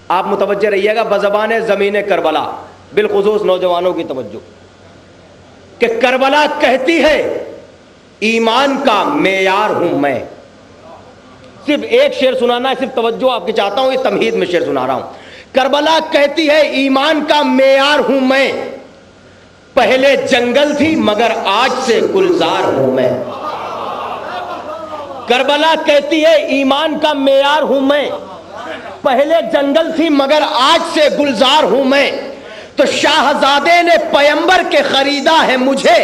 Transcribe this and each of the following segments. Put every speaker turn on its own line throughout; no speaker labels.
آپ متوجہ رہیے گا بزبان زمین کربلا، بالخصوص نوجوانوں کی توجہ، کہ کربلا کہتی ہے ایمان کا معیار ہوں میں. صرف ایک شعر سنانا ہے، صرف توجہ آپ کی چاہتا ہوں، اس تمہید میں شعر سنا رہا ہوں. کربلا کہتی ہے ایمان کا معیار ہوں میں، پہلے جنگل تھی مگر آج سے گلزار ہوں میں. کربلا کہتی ہے ایمان کا معیار ہوں میں، پہلے جنگل تھی مگر آج سے گلزار ہوں میں. تو شاہزادے نے پیمبر کے خریدا ہے مجھے،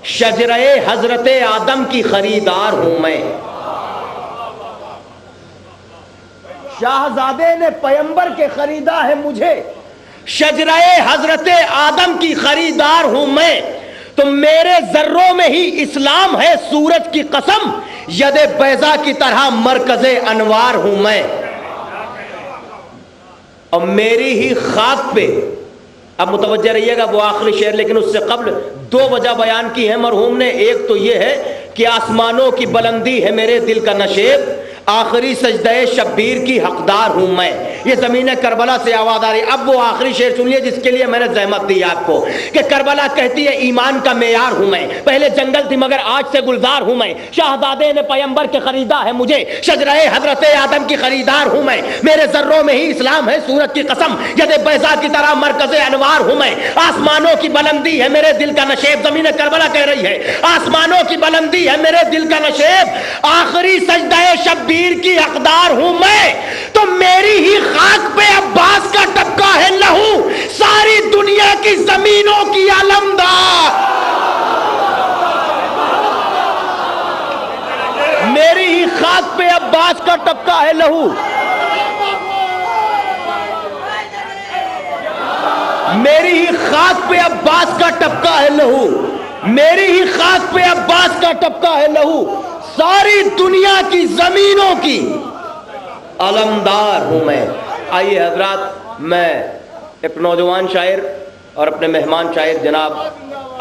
شجرہ حضرت آدم کی خریدار ہوں میں. شاہزادے نے پیمبر کے خریدا ہے مجھے، شجرہ حضرت آدم کی خریدار ہوں میں. تو میرے ذروں میں ہی اسلام ہے سورج کی قسم، ید بیضا کی طرح مرکز انوار ہوں میں. اور میری ہی خاک پہ، اب متوجہ رہیے گا وہ آخری شعر، لیکن اس سے قبل دو وجہ بیان کی ہے مرحوم نے. ایک تو یہ ہے کہ آسمانوں کی بلندی ہے میرے دل کا نشیب، آخری سجدہ شبیر کی حقدار ہوں میں. یہ زمین کربلا سے آواز آ رہی ہے. اب وہ آخری شعر سنیے جس کے لیے میں نے زحمت دی آپ کو، کہ کربلا کہتی ہے ایمان کا معیار ہوں میں، پہلے جنگل تھی مگر آج سے گلزار ہوں میں. شاہزادے نے پیمبر کے خریدا ہے مجھے، شجرہ حضرت آدم کی خریدار ہوں میں. میرے ذروں میں ہی اسلام ہے سورج کی قسم، ید بیضا کی طرح مرکز انوار ہوں میں. آسمانوں کی بلندی ہے میرے دل کا نشیب، زمین کربلا کہہ رہی ہے آسمانوں کی بلندی ہے میرے دل کا نشیب، آخری سجدہ شبیر کی حقدار ہوں میں. تو میری ہی خاک پہ عباس کا ٹپکا ہے لہو، ساری دنیا کی زمینوں کی علمدار. میری ہی خاک پہ عباس کا ٹپکا ہے لہو، میری ہی خاک پہ عباس کا ٹپکا ہے لہو، میری ہی خاک پہ عباس کا ٹپکا ہے لہو، ساری دنیا کی زمینوں کی علمدار ہوں میں. آئیے حضرات، میں ایک نوجوان شاعر اور اپنے مہمان شاعر جناب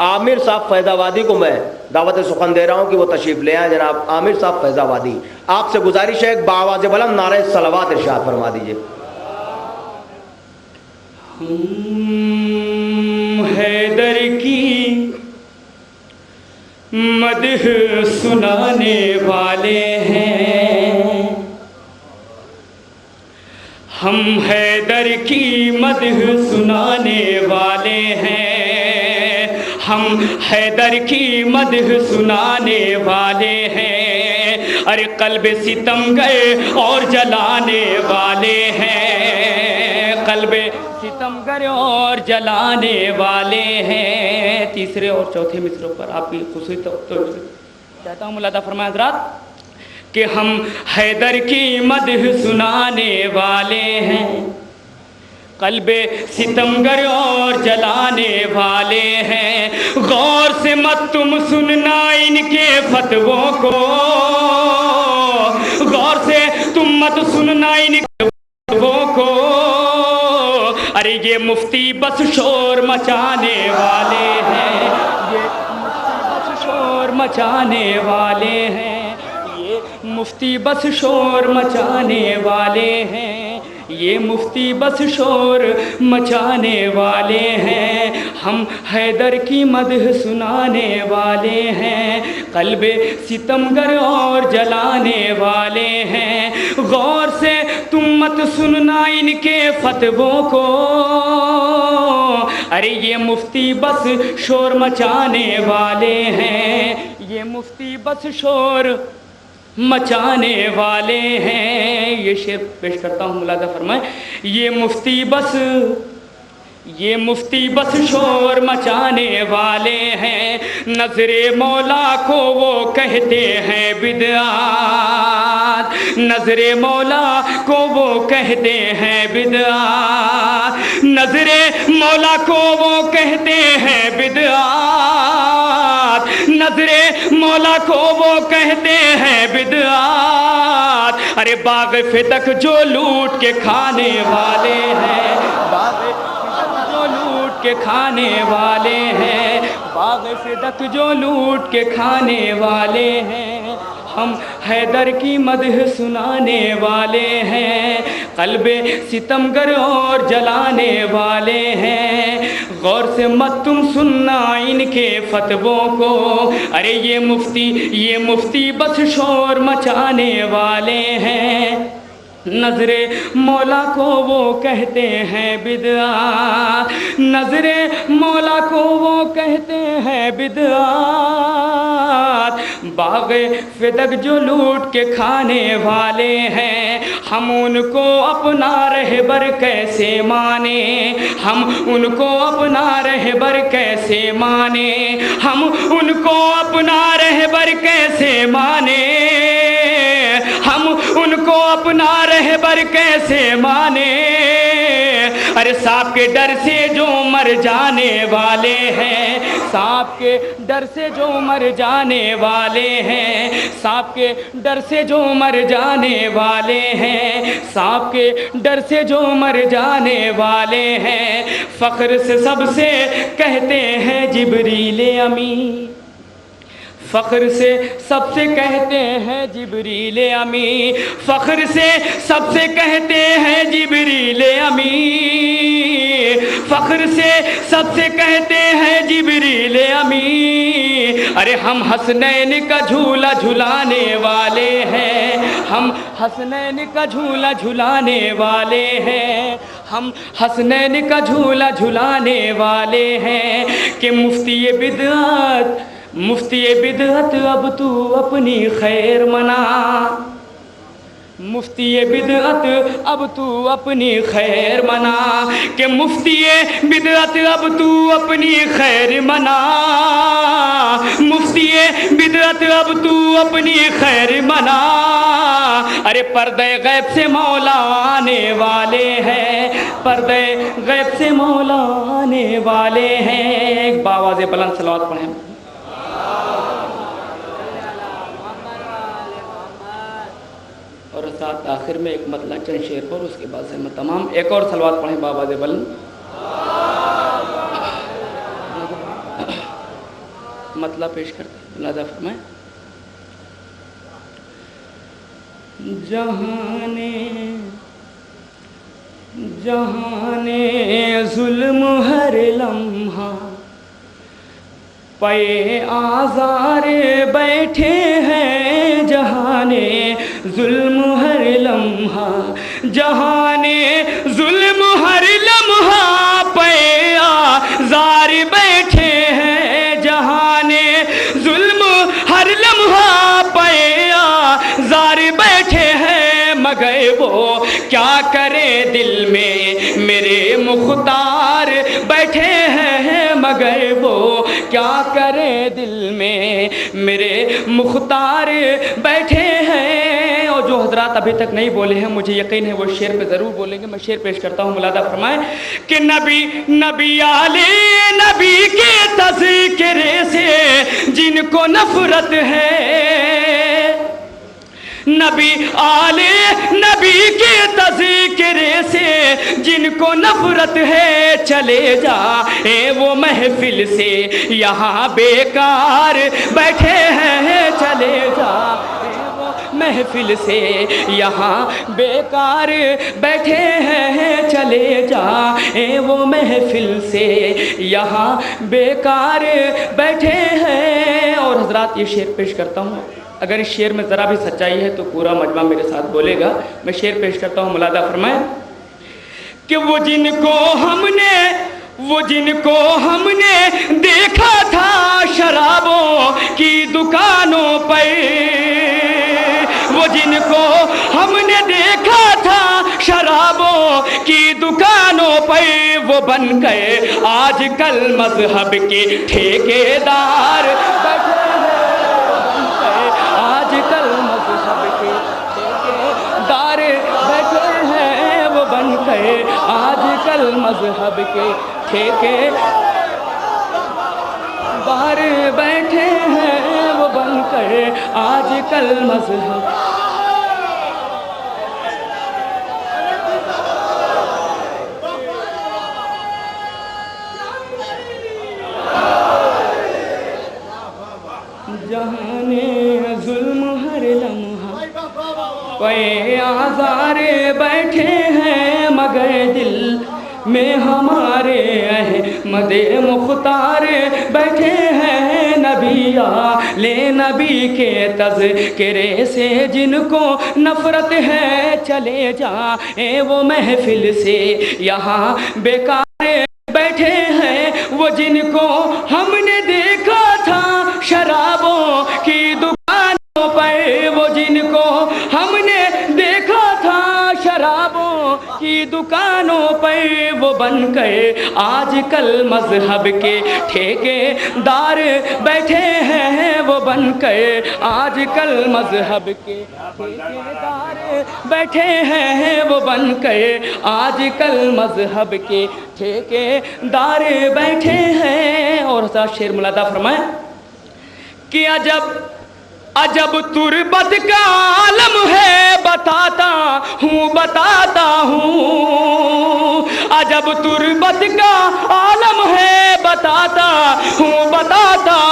عامر صاحب فیض آبادی کو میں دعوت سخن دے رہا ہوں کہ وہ تشریف لے آئیں. جناب عامر صاحب فیض آبادی، آپ سے گزارش ہے بآواز بلند نعرہ صلوات ارشاد فرما دیجئے.
حیدر کی مدح سنانے والے ہیں، ہم حیدر کی مدح سنانے والے ہیں، ہم حیدر کی مدح سنانے والے ہیں. ارے قلب ستم گئے اور جلانے والے ہیں، قلب ستم گر اور جلانے والے ہیں. تیسرے اور چوتھے مصروں پر آپ کی خصوصی چاہتا ہوں ملاحظہ فرمائیں حضرات کہ ہم حیدر کی مدح سنانے والے ہیں، قلب ستمگر اور جلانے والے ہیں. غور سے مت تم سننا ان کے فتووں کو، غور سے تم مت سننا ان کے فتووں کو. ارے یہ مفتی بس شور مچانے والے ہیں، یہ مفتی بس شور مچانے والے ہیں، یہ مفتی بس شور مچانے والے ہیں، یہ مفتی بس شور مچانے والے ہیں. ہم حیدر کی مدح سنانے والے ہیں، قلب ستمگر اور جلانے والے ہیں. غور سے تم مت سننا ان کے فتووں کو، ارے یہ مفتی بس شور مچانے والے ہیں، یہ مفتی بس شور مچانے والے ہیں. یہ شعر پیش کرتا ہوں ملاحظہ فرمائیں. یہ مفتی بس شور مچانے والے ہیں، نظر مولا کو وہ کہتے ہیں بدعات، نظر مولا کو وہ کہتے ہیں بدعات، نظر مولا کو وہ کہتے ہیں بدعات، نظر مولا کو وہ کہتے ہیں بدعات. ارے باغ فتق جو لوٹ کے کھانے والے ہیں، باغ فتق جو لوٹ کے کھانے والے ہیں، باغ فتق جو لوٹ کے کھانے والے ہیں. ہم حیدر کی مدح سنانے والے ہیں، قلب ستمگر اور جلانے والے ہیں، غور سے مت تم سننا ان کے فتووں کو، ارے یہ مفتی بس شور مچانے والے ہیں، نظر مولا کو وہ کہتے ہیں بدعات، نظر مولا کو وہ کہتے ہیں بدعات، باغ فدق جو لوٹ کے کھانے والے ہیں، ہم ان کو اپنا رہبر کیسے مانیں، ہم ان کو اپنا رہبر کیسے مانیں، ہم ان کو اپنا رہبر کیسے مانیں، ہم ان کو اپنا رہبر کیسے مانیں، ارے سانپ کے ڈر سے جو مر جانے والے ہیں، سانپ کے ڈر سے جو مر جانے والے ہیں، سانپ کے ڈر سے جو مر جانے والے ہیں، سانپ کے ڈر سے جو مر جانے والے ہیں، فخر سے سب سے کہتے ہیں جبریل امین، فخر سے سب سے کہتے ہیں جبریل امین، فخر سے سب سے کہتے ہیں جبریل امین، فخر سے سب سے کہتے ہیں جبریل امین، ارے ہم حسنین کا جھولا جھلانے والے ہیں، ہم حسنین کا جھولا جھلانے والے ہیں، ہم حسنین کا جھولا جھلانے والے ہیں، کہ مفتی بدعت اب تو اپنی خیر منا، مفتی بدعت اب تو اپنی خیر منا، کہ مفتی بدعت اب تو اپنی خیر منا، مفتی بدعت اب تو اپنی خیر منا، ارے پردے غیب سے مولا آنے والے ہیں، پردے غیب سے مولا آنے والے ہیں، ایک باواز بلند صلوات پڑھیں۔ اور ساتھ آخر میں ایک مطلع چند شعر پر، اس کے بعد سے میں تمام ایک اور صلوات پڑھیں بابا دے بلند۔ مطلع پیش کرتے ہیں، ملاحظہ فرمائیں۔ جہانے ظلم ہر لمحہ پے آزار بیٹھے ہیں، جہانے ظلم ہر لمحہ، جہانے ظلم ہر لمحہ پے آزار بیٹھے ہیں، جہانے ظلم ہر لمحہ پے آزار بیٹھے ہیں، مگر وہ کیا کرے دل میں میرے مختار بیٹھے ہیں، مگر وہ کیا کرے دل میں میرے مختار بیٹھے ہیں۔ اور جو حضرات ابھی تک نہیں بولے ہیں مجھے یقین ہے وہ شعر پہ ضرور بولیں گے، میں شعر پیش کرتا ہوں، ملاحظہ فرمائیں کہ نبی آلے نبی کے تذکرے سے جن کو نفرت ہے، نبی آلے نبی کے تذکرے سے جن کو نفرت ہے، چلے جائے وہ محفل سے یہاں بیکار بیٹھے ہیں، چلے جائے وہ محفل سے یہاں بیکار بیٹھے ہیں، چلے جائے وہ محفل سے یہاں بیکار بیٹھے ہیں۔ اور حضرات یہ شعر پیش کرتا ہوں، اگر اس شعر میں ذرا بھی سچائی ہے تو پورا مجمع میرے ساتھ بولے گا، میں شعر پیش کرتا ہوں، ملاحظہ فرمائیں کہ وہ جن کو ہم نے دیکھا تھا شرابوں کی دکانوں پر، وہ جن کو ہم نے دیکھا تھا شرابوں کی دکانوں پر، وہ بن گئے آج کل مذہب کے ٹھیکیدار بیٹھے ہیں، آج کل مذہب کے ٹھیکیدار بیٹھے ہیں، وہ بن گئے آج کل مذہب کے ٹھیکیدار بیٹھے ہیں، وہ بن گئے آج کل مذہب۔ جہانے ظلم ہر میں ہمارے احمد مختار بیٹھے ہیں نبی آلِ نبی کے تذکرے سے جن کو نفرت ہے چلے جائیں وہ محفل سے یہاں بیکار بیٹھے ہیں وہ جن کو ہم نے دیکھا تھا شرابوں کی دکانوں پر وہ جن کو ہم نے دیکھا تھا شرابوں کی دکانوں پر وہ بن کر آج کل مذہب کے ٹھیکے دار بیٹھے ہیں وہ بن کر آج کل مذہب کے ٹھیکے دار بیٹھے ہیں وہ بن کر آج کل مذہب کے ٹھیکے دار بیٹھے ہیں۔ اور شعر ملاحظہ فرمائیں کہ عجب تربت کا عالم ہے بتاتا ہوں عجب تربت کا عالم ہے بتاتا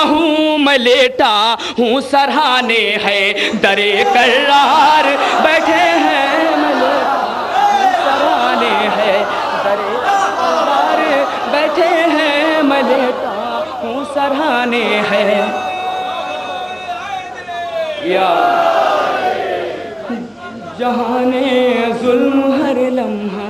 ہوں میں لیٹا ہوں سرہانے ہے درے کرار بیٹھے ہیں میں لیٹا ہوں سرہانے ہے درے کرار بیٹھے ہیں میں لیٹا ہوں سرہانے ہے یا جہانے ظلم ہر لمحہ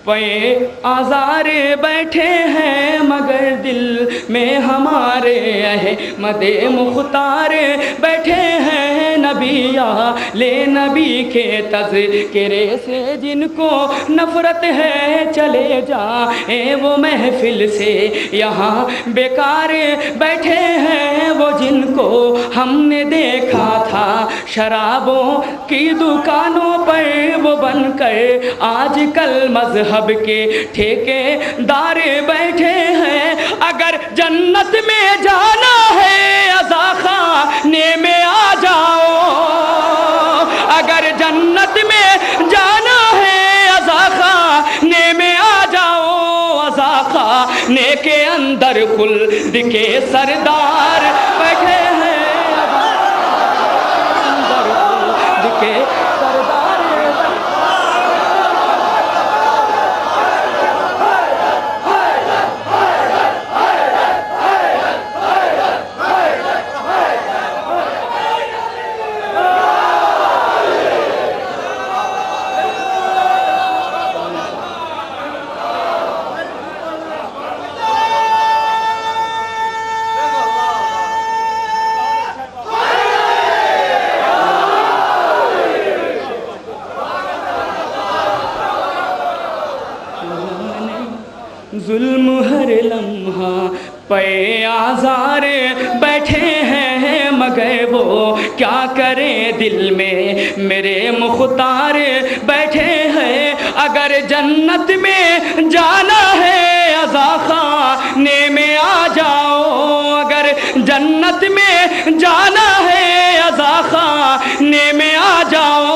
پے آزار بیٹھے ہیں مگر دل میں ہمارے احمد مختار بیٹھے ہیں نبی آلِ نبی کے تذکرے سے جن کو نفرت ہے چلے جائیں وہ محفل سے یہاں بیکار بیٹھے ہیں وہ جن کو ہم نے دیکھا تھا شرابوں کی دکانوں پر وہ بن کر آج کل مذہب کے ٹھیکے دار بیٹھے ہیں۔ اگر جنت میں جانا ہے عزا خانے میں آ جاؤ اگر جنت میں جانا ہے عزا خانے میں آ جاؤ عزا خانے کے اندر خلد کے سردار بیٹھے ہیں اندر خلد کے سردار ظلم ہر لمحہ پے آزار بیٹھے ہیں مگر وہ کیا کریں دل میں میرے مختار بیٹھے ہیں۔ اگر جنت میں جانا ہے عزا خانے میں آ جاؤ اگر جنت میں جانا ہے عزا خانے میں آ جاؤ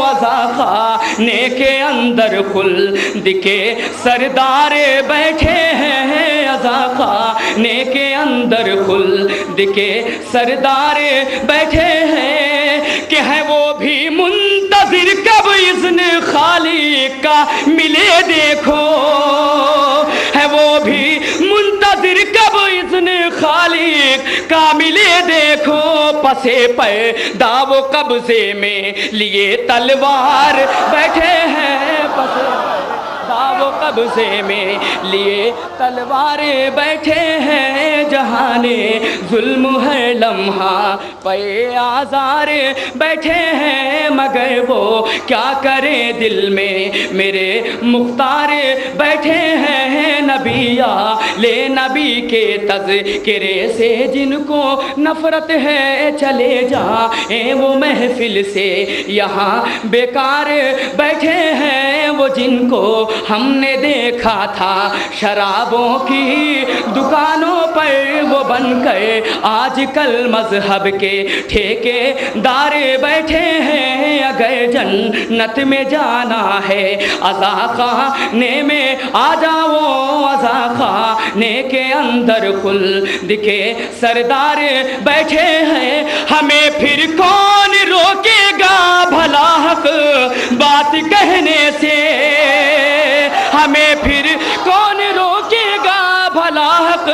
عزا خانے کے اندر خلد کے سردار بیٹھے ہیں عزا خانے کے اندر خلد کے سردار بیٹھے ہیں کہ ہے وہ بھی منتظر کب اذن خالق کا ملے دیکھو ہے وہ بھی منتظر کب اذن خالق کا ملے دیکھو پسے پیدا وہ قبضے میں لیے تلوار بیٹھے ہیں پسے وہ قبضے میں لیے تلوار بیٹھے ہیں جہانے ظلم ہے لمحہ پے آزار بیٹھے ہیں مگر وہ کیا کریں دل میں میرے مختار بیٹھے ہیں نبی آلِ نبی کے تذکرے سے جن کو نفرت ہے چلے جائیں وہ محفل سے یہاں بیکار بیٹھے ہیں وہ جن کو ہم نے دیکھا تھا شرابوں کی دکانوں پر وہ بن کر آج کل مذہب کے ٹھیکے دار بیٹھے ہیں اگر جنت میں جانا ہے عزا خانے میں آ جاؤ عزا خانے کے اندر خلد کے سردار بیٹھے ہیں ہمیں پھر کون روکے گا بھلا حق بات کہنے سے ہمیں پھر کون روکے گا بھلا حق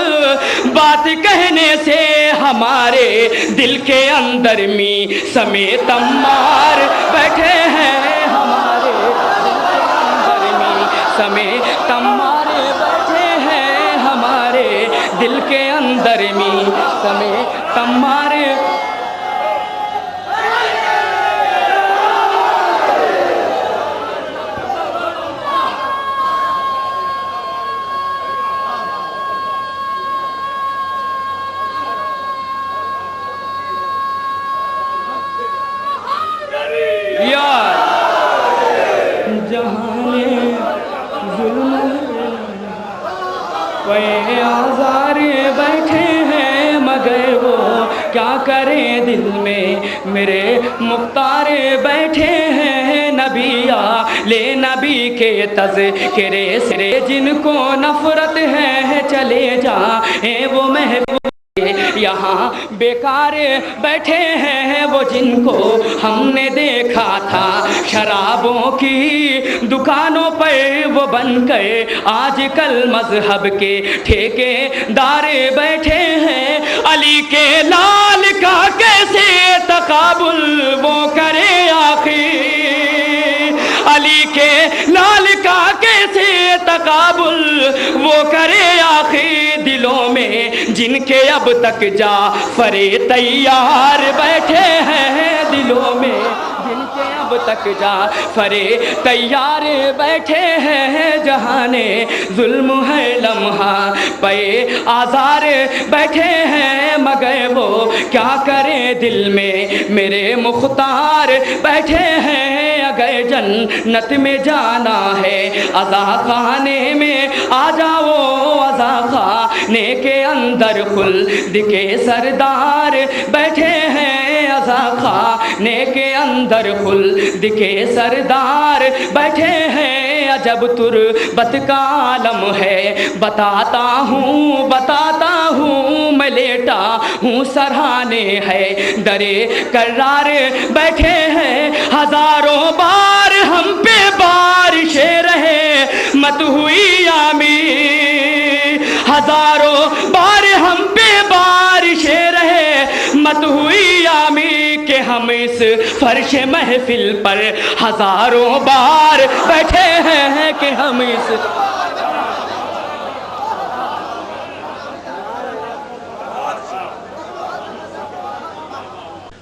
بات کہنے سے ہمارے دل کے اندر می سمیت تمار بیٹھے ہیں ہمارے دل کے اندر می سمیت تمار بیٹھے ہیں ہمارے دل کے اندر می سمیت تمار آزار بیٹھے ہیں مگر وہ کیا کریں دل میں میرے مختار بیٹھے ہیں نبی لے نبی کے تذکرے سے جن کو نفرت ہے چلے جائیں وہ محبوب یہاں بیکار بیٹھے ہیں وہ جن کو ہم نے دیکھا تھا شرابوں کی دکانوں پر وہ بن گئے آج کل مذہب کے ٹھیکے دار بیٹھے ہیں علی کے لال کا کیسے تقابل وہ کرے آخر علی کے لال کا کیسے تقابل وہ کرے آخر دلوں میں جن کے اب تک جعفر تیار بیٹھے ہیں دلوں میں جن کے اب تک جعفر تیار بیٹھے ہیں جہاں ظلم ہے لمحہ پہ آزار بیٹھے ہیں مگر وہ کیا کریں دل میں میرے مختار بیٹھے ہیں اگر جنت میں جانا ہے عزا خانے میں آ جاؤ عزا خانے کے اندر خلد کے سردار بیٹھے ہیں عزا خانے کے اندر خلد کے سردار بیٹھے ہیں عجب تربت کا عالم ہے بتاتا ہوں میں لیٹا ہوں سرہانے ہے درے کرار بیٹھے ہیں ہزاروں بار ہم پہ بارشیں رہے مت ہوئی آمین ہزاروں بار ہم پہ بارشیں رہے مت ہوئی آمین کہ ہم اس فرش محفل پر ہزاروں بار بیٹھے ہیں کہ ہم اس